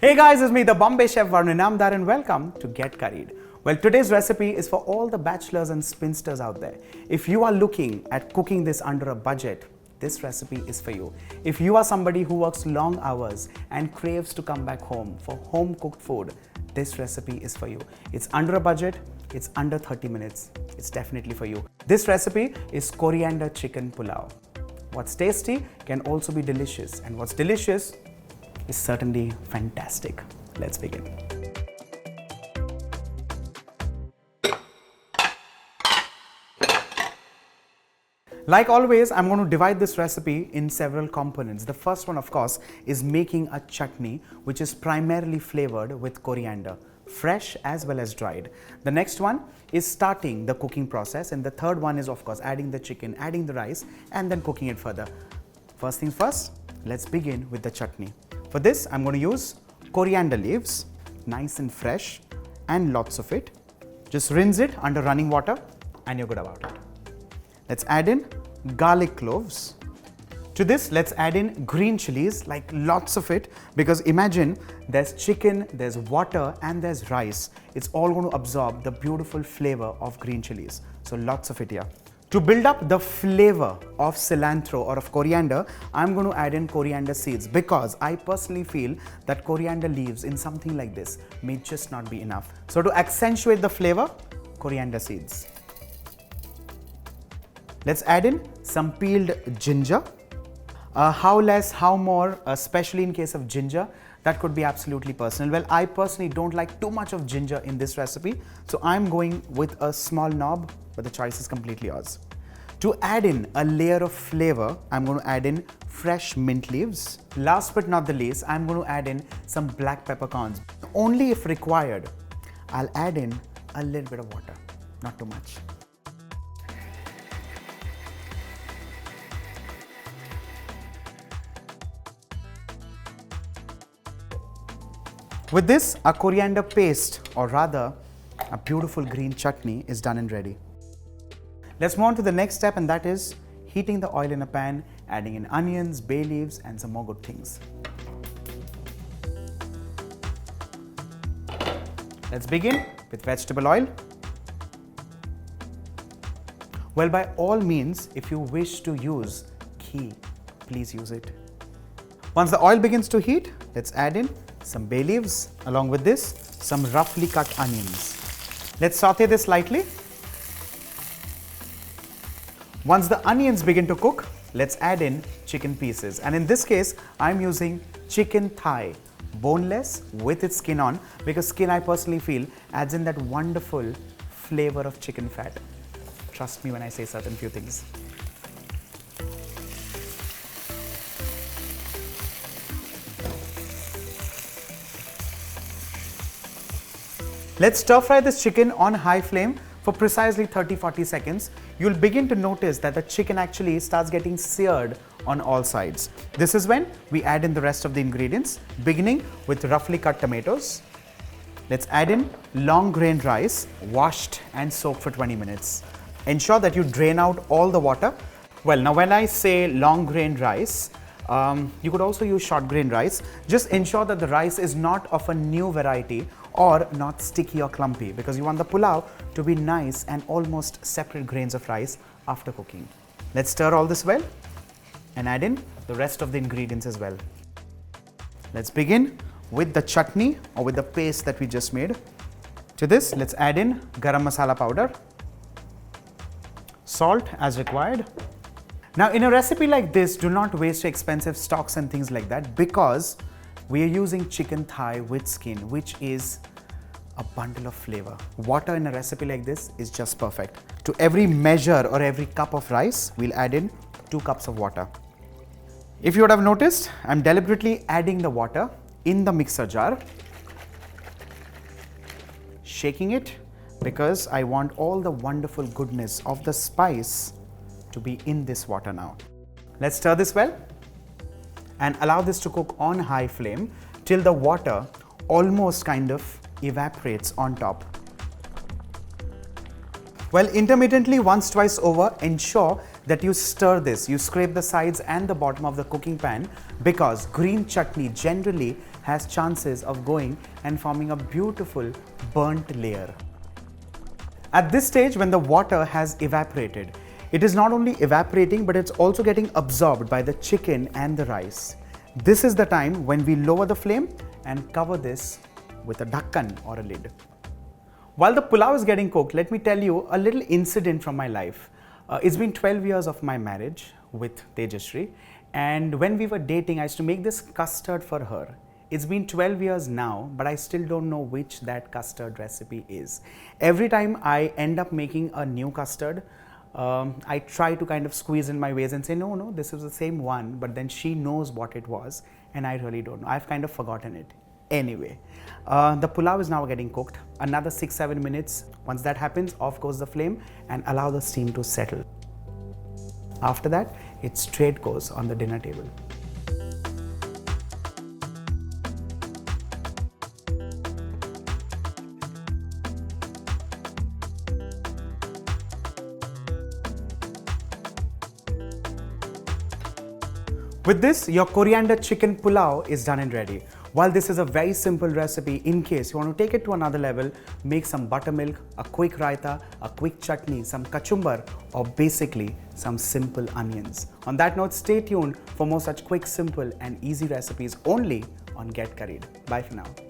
Hey guys, it's me, the Bombay Chef Varun Inamdar, and welcome to Get Curried. Well, today's recipe is for all the bachelors and spinsters out there. If you are looking at cooking this under a budget, this recipe is for you. If you are somebody who works long hours and craves to come back home for home cooked food, this recipe is for you. It's under a budget, it's under 30 minutes. It's definitely for you. This recipe is coriander chicken pulao. What's tasty can also be delicious, and what's delicious is certainly fantastic. Let's begin. Like always, I'm going to divide this recipe in several components. The first one, of course, is making a chutney, which is primarily flavored with coriander, fresh as well as dried. The next one is starting the cooking process, and the third one is, of course, adding the chicken, adding the rice, and then cooking it further. First things first, let's begin with the chutney. For this, I'm going to use coriander leaves, nice and fresh, and lots of it. Just rinse it under running water and you're good about it. Let's add in garlic cloves. To this, let's add in green chilies, like lots of it, because imagine there's chicken, there's water, and there's rice. It's all going to absorb the beautiful flavor of green chilies. So lots of it here. To build up the flavor of cilantro or of coriander, I'm going to add in coriander seeds, because I personally feel that coriander leaves in something like this may just not be enough. So to accentuate the flavor, coriander seeds. Let's add in some peeled ginger. How less, how more, especially in case of ginger, that could be absolutely personal. Well, I personally don't like too much of ginger in this recipe, so I'm going with a small knob, but the choice is completely yours. To add in a layer of flavor, I'm going to add in fresh mint leaves. Last but not the least, I'm going to add in some black peppercorns. Only if required, I'll add in a little bit of water, not too much. With this, our coriander paste, or rather, a beautiful green chutney is done and ready. Let's move on to the next step, and that is heating the oil in a pan, adding in onions, bay leaves, and some more good things. Let's begin with vegetable oil. Well, by all means, if you wish to use ghee, please use it. Once the oil begins to heat, let's add in some bay leaves, along with this, some roughly cut onions. Let's saute this lightly. Once the onions begin to cook, let's add in chicken pieces. And in this case, I'm using chicken thigh, boneless with its skin on, because skin, I personally feel, adds in that wonderful flavor of chicken fat. Trust me when I say certain few things. Let's stir fry this chicken on high flame for precisely 30-40 seconds. You'll begin to notice that the chicken actually starts getting seared on all sides. This is when we add in the rest of the ingredients, beginning with roughly cut tomatoes. Let's add in long grained rice, washed and soaked for 20 minutes. Ensure that you drain out all the water. Well, now when I say long grained rice, you could also use short grain rice. Just ensure that the rice is not of a new variety or not sticky or clumpy, because you want the pulao to be nice and almost separate grains of rice after cooking. Let's stir all this well and add in the rest of the ingredients as well. Let's begin with the chutney, or with the paste that we just made. To this, let's add in garam masala powder, salt as required. Now, in a recipe like this, do not waste your expensive stocks and things like that, because we are using chicken thigh with skin, which is a bundle of flavor. Water in a recipe like this is just perfect. To every measure or every cup of rice, we'll add in 2 cups of water. If you would have noticed, I'm deliberately adding the water in the mixer jar, shaking it, because I want all the wonderful goodness of the spice to be in this water now. Let's stir this well and allow this to cook on high flame till the water almost kind of evaporates on top. Well, intermittently, once, twice over, ensure that you stir this, you scrape the sides and the bottom of the cooking pan, because green chutney generally has chances of going and forming a beautiful burnt layer. At this stage, when the water has evaporated, it is not only evaporating, but it's also getting absorbed by the chicken and the rice. This is the time when we lower the flame and cover this with a dakkan or a lid. While the pulao is getting cooked, let me tell you a little incident from my life. It's been 12 years of my marriage with Tejashree, and when we were dating, I used to make this custard for her. It's been 12 years now, but I still don't know which that custard recipe is. Every time I end up making a new custard, I try to kind of squeeze in my ways and say, no, this is the same one, but then she knows what it was, and I really don't know. I've kind of forgotten it. Anyway, the pulao is now getting cooked. Another 6-7 minutes. Once that happens, off goes the flame and allow the steam to settle. After that, it straight goes on the dinner table. With this, your coriander chicken pulao is done and ready. While this is a very simple recipe, in case you want to take it to another level, make some buttermilk, a quick raita, a quick chutney, some kachumbar, or basically some simple onions. On that note, stay tuned for more such quick, simple and easy recipes only on Get Curried. Bye for now.